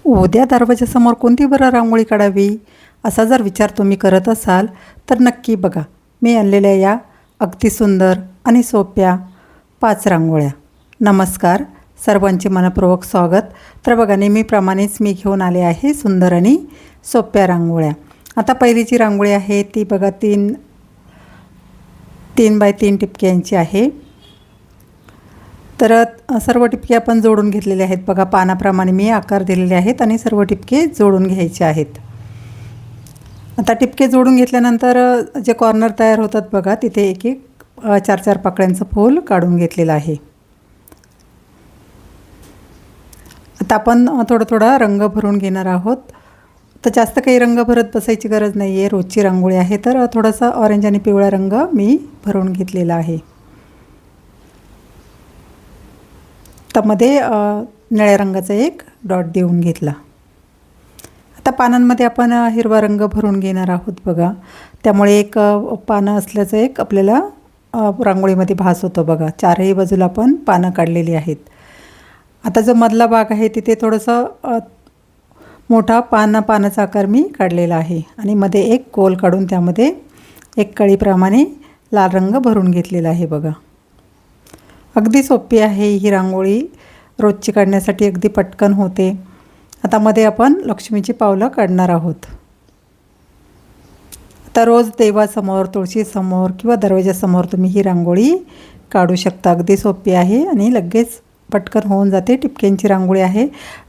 उद्या दरवाजासमोर कोणती बरं रांगोळी काढावी असा जर विचार तुम्ही करत असाल तर नक्की बघा मी आणलेल्या या अगदी सुंदर आणि सोप्या 5 रांगोळ्या. नमस्कार, सर्वांचे मनपूर्वक स्वागत. तर बघा नेहमीप्रमाणेच मी घेऊन आले आहे सुंदर आणि सोप्या रांगोळ्या. आता पहिली जी रांगोळी आहे ती बघा 3 बाय 3 टिपक्यांची आहे. तर सर्व टिपके आपण जोडून घेतलेले आहेत. बघा पानाप्रमाणे मी आकार दिलेले आहेत आणि सर्व टिपके जोडून घ्यायचे आहेत. आता टिपके जोडून घेतल्यानंतर जे कॉर्नर तयार होतात बघा तिथे एक 4 पाकळ्यांचं फूल काढून घेतलेलं आहे. आता आपण थोडा रंग भरून घेणार आहोत. तर जास्त काही रंग भरत बसायची गरज नाही आहे, रोजची रांगोळी आहे. तर थोडासा ऑरेंज आणि पिवळा रंग मी भरून घेतलेला आहे. त्यामध्ये निळ्या रंगाचा एक डॉट देऊन घेतला. आता पानांमध्ये आपण हिरवा रंग भरून घेणार आहोत बघा. त्यामुळे एक पानं असल्याचं एक आपल्याला रांगोळीमध्ये भास होतो बघा. 4ही बाजूला आपण पानं काढलेली आहेत. आता जो मधला भाग आहे तिथे थोडंसं मोठा पानाचा आकार मी काढलेला आहे आणि मध्ये एक गोल काढून त्यामध्ये एक कळीप्रमाणे लाल रंग भरून घेतलेला आहे बघा. अगदी सोपी आहे ही रांगोळी, रोजची काढण्यासाठी अगदी पटकन होते. आता मध्ये आपण लक्ष्मीची पावलं काढणार आहोत. आता रोज देवासमोर, तुळशीसमोर किंवा दरवाजासमोर तुम्ही ही रांगोळी काढू शकता. अगदी सोपी आहे आणि लगेच पटकन होऊन जाते. टिपक्यांची रांगोळी आहे.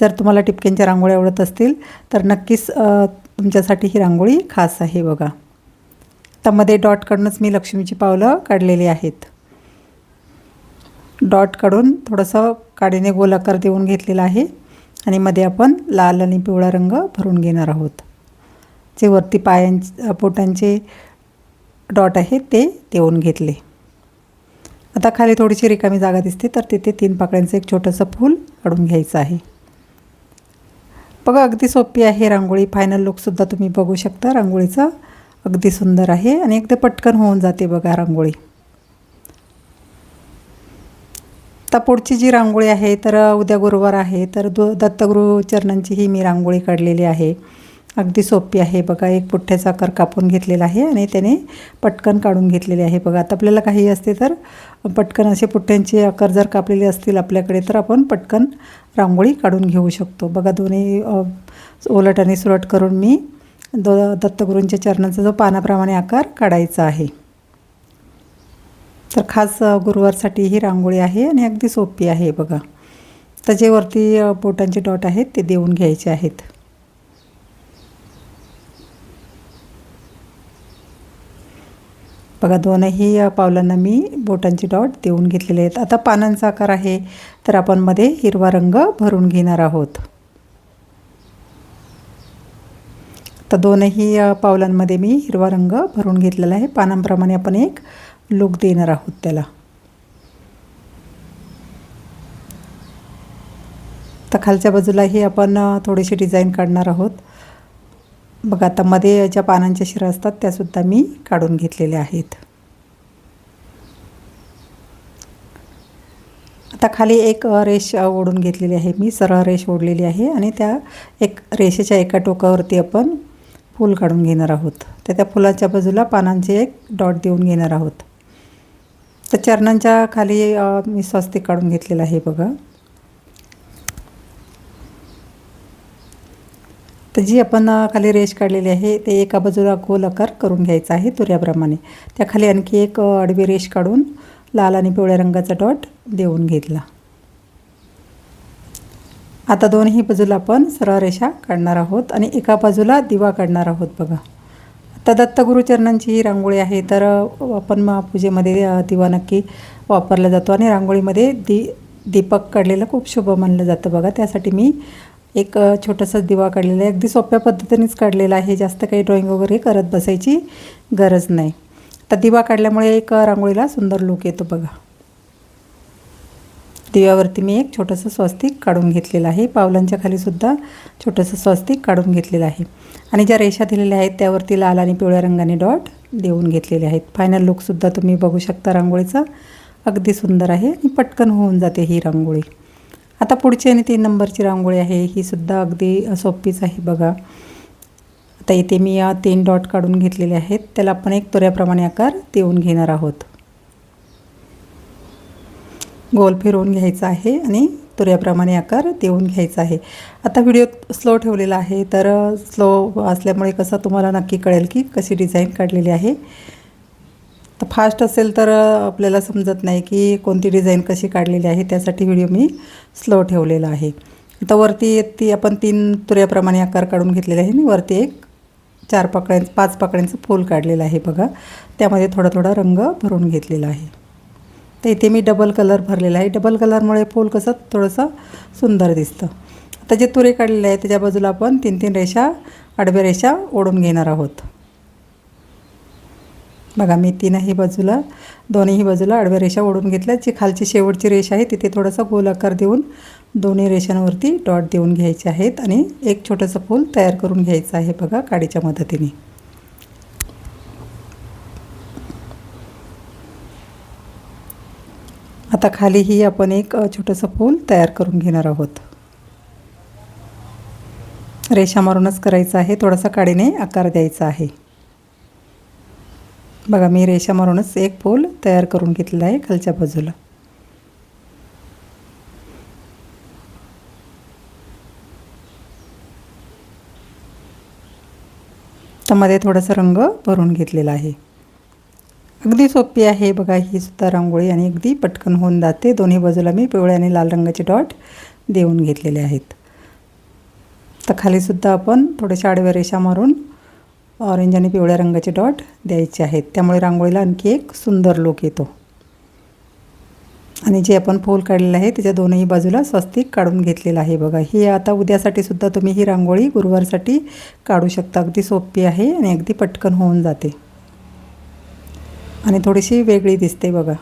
जर तुम्हाला टिपक्यांच्या रांगोळी आवडत असतील तर नक्कीच तुमच्यासाठी ही रांगोळी खास आहे बघा. त्यामध्ये डॉट काढूनच मी लक्ष्मीची पावलं काढलेली आहेत. डॉट काढून थोडंसं काडीने गोलाकार देऊन घेतलेला आहे आणि मध्ये आपण लाल आणि पिवळा रंग भरून घेणार आहोत. जे वरती बोटांचे डॉट आहेत ते देऊन घेतले. आता खाली थोडीशी रिकामी जागा दिसते तर तिथे 3 पाकळ्यांचं एक छोटंसं फूल काढून घ्यायचं आहे. बघा अगदी सोपी आहे रांगोळी. फायनल लुकसुद्धा तुम्ही बघू शकता रांगोळीचा. अगदी सुंदर आहे आणि अगदी पटकन होऊन जाते बघा रांगोळी. आता पुढची जी रांगोळी आहे तर उद्या गुरुवार आहे तर दत्तगुरू चरणांची ही मी रांगोळी काढलेली आहे. अगदी सोपी आहे बघा. एक पुठ्ठ्याचा आकार कापून घेतलेला आहे आणि त्याने पटकन काढून घेतलेले आहे बघा. आता आपल्याला काही असते तर पटकन असे पुठ्ठ्यांचे आकार जर कापलेले असतील आपल्याकडे तर आपण पटकन रांगोळी काढून घेऊ शकतो बघा. दोन्ही उलट आणि सुलट करून मी दत्तगुरूंच्या चरणांचा जो पानाप्रमाणे आकार काढायचा आहे. तर खास गुरुवारसाठी ही रांगोळी आहे आणि अगदी सोपी आहे बघा. तर जे वरती बोटांचे डॉट आहेत ते देऊन घ्यायचे आहेत. बघा दोनही पावलांना मी बोटांचे डॉट देऊन घेतलेले आहेत. आता पानांचा आकार आहे तर आपण मध्ये हिरवा रंग भरून घेणार आहोत. तर दोनही पावलांमध्ये मी हिरवा रंग भरून घेतलेला आहे. पानांप्रमाणे आपण एक लुक देणार आहोत त्याला. तर खालच्या बाजूलाही आपण थोडीशी डिझाईन काढणार आहोत बघा. आता मध्ये ज्या पानांच्या शिरा असतात त्यासुद्धा मी काढून घेतलेल्या आहेत. आता खाली एक रेष ओढून घेतलेली आहे मी. सरळ रेष ओढलेली आहे आणि त्या एक रेषेच्या एका टोकावरती आपण फूल काढून घेणार आहोत. तर त्या फुलाच्या बाजूला पानांचे एक डॉट देऊन घेणार आहोत. तर चरणांच्या खाली मी स्वस्तिक काढून घेतलेलं आहे बघा. तर जी आपण खाली रेष काढलेली आहे ते एका बाजूला गोल आकार करून घ्यायचा आहे तुऱ्याप्रमाणे. त्या खाली आणखी एक आडवी रेष काढून लाल आणि पिवळ्या रंगाचा डॉट देऊन घेतला. आता दोन्ही बाजूला आपण सरळ रेषा काढणार आहोत आणि एका बाजूला दिवा काढणार आहोत बघा. आता दत्तगुरू चरणांची ही रांगोळी आहे तर आपण पूजेमध्ये दिवा नक्की वापरला जातो आणि रांगोळीमध्ये दीपक काढलेलं खूप शुभ मानलं जातं बघा. त्यासाठी मी एक छोटासाच दिवा काढलेला आहे. अगदी सोप्या पद्धतीनेच काढलेला आहे. जास्त काही ड्रॉइंग वगैरे करत बसायची गरज नाही. तर दिवा काढल्यामुळे एक रांगोळीला सुंदर लुक येतो बघा. दिव्यावरती मी एक छोटंसं स्वस्तिक काढून घेतलेलं आहे. पावलांच्या खालीसुद्धा छोटंसं स्वस्तिक काढून घेतलेलं आहे आणि ज्या रेषा दिलेल्या आहेत त्यावरती लाल आणि पिवळ्या रंगाने डॉट देऊन घेतलेले आहेत. फायनल लुकसुद्धा तुम्ही बघू शकता रांगोळीचा. अगदी सुंदर आहे आणि पटकन होऊन जाते ही रांगोळी. आता पुढची आणि 3 नंबरची रांगोळी आहे, ही सुद्धा अगदी सोपीच आहे बघा. आता इथे मी 3 डॉट काढून घेतलेले आहेत, त्याला आपण एक तुऱ्याप्रमाणे आकार देऊन घेणार आहोत. गोल फिरवून घ्यायचा आहे आणि तुऱ्याप्रमाणे आकार देऊन घ्यायचा आहे. आता व्हिडिओ स्लो ठेवलेला आहे, तर स्लो असल्यामुळे कसं तुम्हाला नक्की कळेल की कशी डिझाईन काढलेली आहे. तर फास्ट असेल तर आपल्याला समजत नाही की कोणती डिझाईन कशी काढलेली आहे, त्यासाठी व्हिडिओ मी स्लो ठेवलेला आहे. आता वरती आपण 3 तुऱ्याप्रमाणे आकार काढून घेतलेले आहे आणि वरती एक 5 पाकळ्यांचं फूल काढलेलं आहे बघा. त्यामध्ये थोडा थोडा रंग भरून घेतलेला आहे. तर इथे मी डबल कलर भरलेला आहे. डबल कलरमुळे फूल कसं थोडंसं सुंदर दिसतं. आता जे तुरे काढलेले आहे त्याच्या बाजूला आपण 3-3 रेषा आडव्या रेषा ओढून घेणार आहोत. बघा मी दोन्हीही बाजूला आडव्या रेषा ओढून घेतल्या. जी खालची शेवटची रेषा आहे तिथे थोडासा गोल आकार देऊन दोन्ही रेषांवरती डॉट देऊन घ्यायचे आहेत आणि एक छोटंसं फूल तयार करून घ्यायचं आहे बघा काडीच्या मदतीने. आता खालीही आपण एक छोटंसं फूल तयार करून घेणार आहोत. रेषा मारूनच करायचं आहे, थोडासा काडीने आकार द्यायचा आहे. बघा मी रेषा मारूनच एक फूल तयार करून घेतलेला आहे खालच्या बाजूला. त्यामध्ये थोडासा रंग भरून घेतलेला आहे. अगदी सोपी आहे बघा ही सुद्धा रांगोळी आणि अगदी पटकन होऊन जाते. दोन्ही बाजूला मी पिवळ्या आणि लाल रंगाचे डॉट देऊन घेतलेले आहेत. तर खालीसुद्धा आपण थोड्याशा आडव्या रेषा मारून ऑरेंज आणि पिवळ्या रंगाचे डॉट द्यायचे आहेत. त्यामुळे रांगोळीला आणखी एक सुंदर लुक येतो. आणि जे आपण फूल काढलेलं आहे त्याच्या दोनही बाजूला स्वस्तिक काढून घेतलेलं आहे बघा. ही आता उद्यासाठी सुद्धा तुम्ही ही रांगोळी गुरुवारसाठी काढू शकता. अगदी सोपी आहे आणि अगदी पटकन होऊन जाते आणि थोडीशी वेगळी दिसते बघा.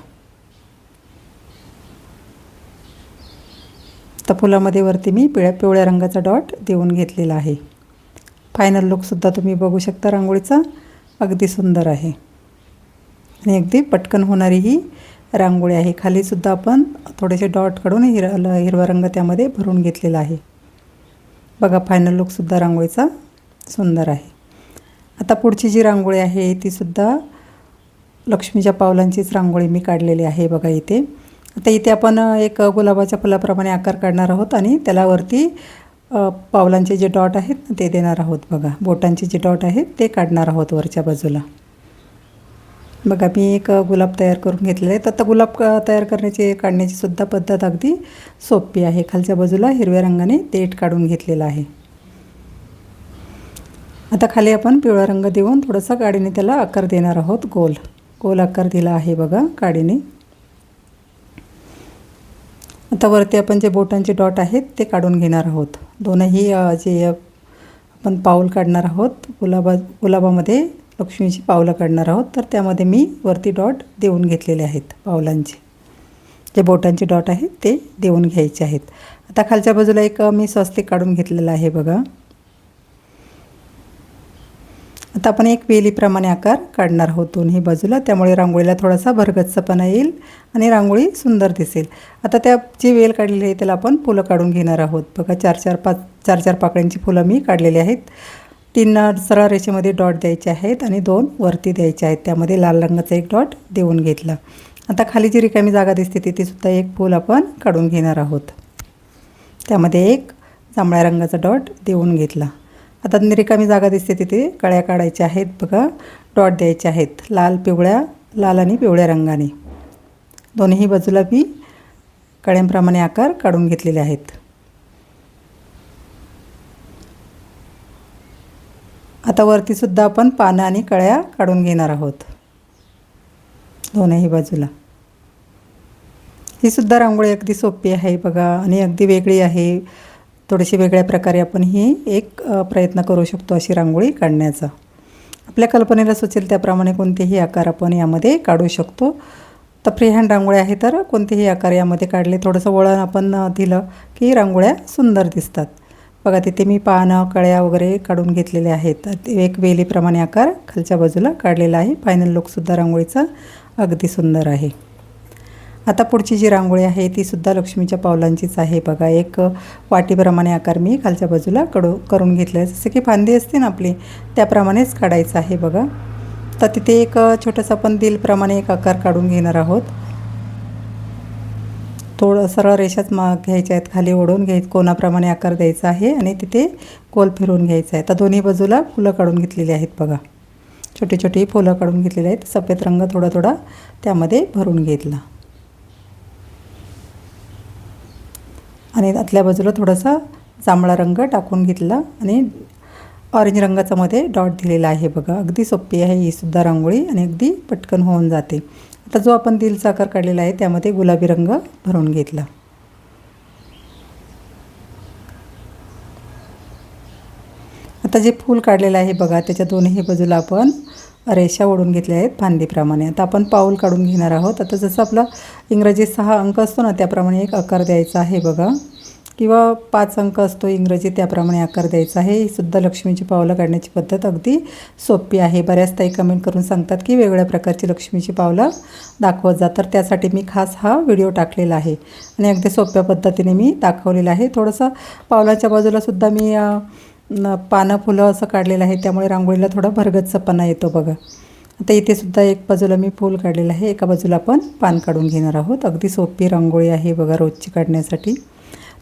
तर फुलामध्ये वरती मी पिवळ्या रंगाचा डॉट देऊन घेतलेला आहे. फायनल लुकसुद्धा तुम्ही बघू शकता रांगोळीचा. अगदी सुंदर आहे आणि अगदी पटकन होणारी ही रांगोळी आहे. खालीसुद्धा आपण थोडेसे डॉट काढून हिरवा रंग त्यामध्ये भरून घेतलेला आहे बघा. फायनल लुकसुद्धा रांगोळीचा सुंदर आहे. आता पुढची जी रांगोळी आहे तीसुद्धा लक्ष्मीच्या पावलांचीच रांगोळी मी काढलेली आहे बघा इथे. आता इथे आपण एक गुलाबाच्या फुलाप्रमाणे आकार काढणार आहोत आणि त्याला वरती पावलांचे जे डॉट आहेत ते देणार आहोत बघा. बोटांचे जे डॉट आहेत ते काढणार आहोत वरच्या बाजूला बघा. मी एक गुलाब तयार करून घेतलेले आहेत. आता गुलाब काढण्याची सुद्धा पद्धत अगदी सोपी आहे. खालच्या बाजूला हिरव्या रंगाने देठ काढून घेतलेला आहे. आता खाली आपण पिवळा रंग देऊन थोडासा काडीने त्याला आकार देणार आहोत. गोल आकार दिला आहे बघा काडीने. आता वरती आपण जे बोटांचे डॉट आहेत ते काढून घेणार आहोत. दोनही जे आपण पाऊल काढणार आहोत गुलाबामध्ये लक्ष्मीची पावलं काढणार आहोत, तर त्यामध्ये मी वरती डॉट देऊन घेतलेले आहेत. पावलांचे जे बोटांचे डॉट आहेत ते देऊन घ्यायचे आहेत. आता खालच्या बाजूला एक मी स्वस्तिक काढून घेतलेला आहे बघा. आता आपण एक वेलीप्रमाणे आकार काढणार आहोत दोन्ही बाजूला. त्यामुळे रांगोळीला थोडासा भरगच्चपणा येईल आणि रांगोळी सुंदर दिसेल. आता त्या जी वेल काढलेली आहे त्याला आपण फुलं काढून घेणार आहोत बघा. 4-4 पाकळ्यांची फुलं मी काढलेली आहेत. 3 सरळ रेषेमध्ये डॉट द्यायचे आहेत आणि 2 वरती द्यायचे आहेत. त्यामध्ये लाल रंगाचा एक डॉट देऊन घेतला. आता खाली जी रिकामी जागा दिसते तिथेसुद्धा एक फूल आपण काढून घेणार आहोत. त्यामध्ये एक जांभळ्या रंगाचा डॉट देऊन घेतला. आता रिकामी जागा दिसते तिथे कळ्या काढायच्या आहेत बघा. डॉट द्यायचे आहेत लाल आणि पिवळ्या रंगाने. दोन्ही बाजूला मी कळ्यांप्रमाणे आकार काढून घेतलेले आहेत. आता वरतीसुद्धा आपण पानं आणि कळ्या काढून घेणार आहोत दोन्ही बाजूला. ही सुद्धा रांगोळी अगदी सोपी आहे बघा आणि अगदी वेगळी आहे. थोडीशी वेगळ्या प्रकारे आपण ही एक प्रयत्न करू शकतो अशी रांगोळी काढण्याचा. आपल्या कल्पनेला सुचेल त्याप्रमाणे कोणतेही आकार आपण यामध्ये काढू शकतो. तर फ्री हँड रांगोळी आहे तर कोणतेही आकार यामध्ये काढले, थोडंसं वळण आपण दिलं की रांगोळ्या सुंदर दिसतात बघा. तिथे मी पानं कळ्या वगैरे काढून घेतलेले आहेत. एक वेलीप्रमाणे आकार खालच्या बाजूला काढलेला आहे. फायनल लुकसुद्धा रांगोळीचा अगदी सुंदर आहे. आता पुढची जी रांगोळी आहे ती सुद्धा लक्ष्मीच्या पावलांचीच आहे बघा. एक वाटीप्रमाणे आकार मी खालच्या बाजूला करून घेतला आहे. जसं की फांदी असते ना आपली त्याप्रमाणेच काढायचं आहे बघा. तर तिथे एक छोटंसं आपण दिलप्रमाणे एक आकार काढून घेणार आहोत. थोडं सरळ रेषाच घ्यायच्या आहेत, खाली ओढून कोणाप्रमाणे आकार द्यायचा आहे आणि तिथे गोल फिरवून घ्यायचा आहे. तर दोन्ही बाजूला फुलं काढून घेतलेली आहेत बघा. छोटी छोटी फुलं काढून घेतलेली आहेत. सफेद रंग थोडा थोडा त्यामध्ये भरून घेतला आणि आतल्या बाजूला थोडासा जांभळा रंग टाकून घेतला आणि ऑरेंज रंगाचा मध्ये डॉट दिलेला आहे बघा. अगदी सोपी आहे ही सुद्धा रांगोळी आणि अगदी पटकन होऊन जाते. आता जो आपण दिलचा आकार काढलेला आहे त्यामध्ये गुलाबी रंग भरून घेतला. आता जे फूल काढलेलं आहे बघा त्याच्या दोन्ही बाजूला आपण रेषा ओढून घेतल्या आहेत फांदीप्रमाणे. आता आपण पाऊल काढून घेणार आहोत. आता जसं आपला इंग्रजीत 6 अंक असतो ना त्याप्रमाणे एक आकार द्यायचा आहे बघा, किंवा 5 अंक असतो इंग्रजी त्याप्रमाणे आकार द्यायचा आहे. ही सुद्धा लक्ष्मीची पावलं काढण्याची पद्धत अगदी सोपी आहे. बऱ्याच ताई कमेंट करून सांगतात की वेगवेगळ्या प्रकारची लक्ष्मीची पावलं दाखवत जा, तर त्यासाठी मी खास हा व्हिडिओ टाकलेला आहे आणि अगदी सोप्या पद्धतीने मी दाखवलेलं आहे. थोडंसं पावलाच्या बाजूला सुद्धा मी पानं फुलं असं काढलेलं आहे, त्यामुळे रांगोळीला थोडा भरगच्चपणा येतो बघा. आता इथे सुद्धा एक बाजूला मी फूल काढलेलं आहे, एका बाजूला आपण पान काढून घेणार आहोत. अगदी सोपी रांगोळी आहे बघा रोजची काढण्यासाठी.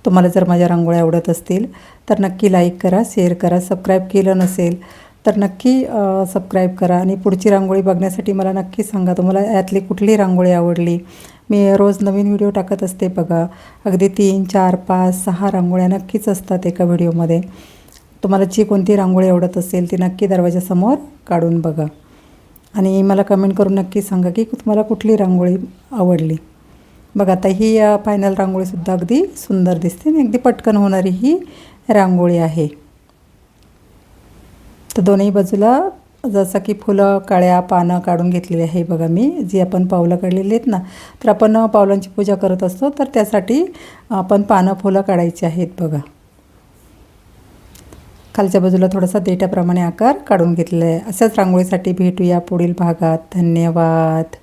तुम्हाला जर माझ्या रांगोळ्या आवडत असतील तर नक्की लाईक करा, शेअर करा. सबस्क्राईब केलं नसेल तर नक्की सबस्क्राईब करा आणि पुढची रांगोळी बघण्यासाठी मला नक्की सांगा तुम्हाला यातली कुठली रांगोळी आवडली. मी रोज नवीन व्हिडिओ टाकत असते बघा. अगदी 3, 4, 5, 6 रांगोळ्या नक्कीच असतात एका व्हिडिओमध्ये. तुम्हाला जी कोणती रांगोळी आवडत असेल ती नक्की दरवाजासमोर काढून बघा आणि मला कमेंट करून नक्की सांगा की तुम्हाला कुठली रांगोळी आवडली. बघा आता ही फायनल रांगोळीसुद्धा अगदी सुंदर दिसते आणि अगदी पटकन होणारी ही रांगोळी आहे. तर दोन्ही बाजूला जसं की फुलं काळ्या पानं काढून घेतलेली आहे बघा मी. जी आपण पावलं काढलेली आहेत ना, तर आपण पावलांची पूजा करत असतो तर त्यासाठी आपण पानं फुलं काढायची आहेत बघा. खालच्या बाजूला थोडासा देठाप्रमाणे आकार काढून घेतलेला आहे. अशाच रांगोळीसाठी भेटूया पुढील भागात. धन्यवाद.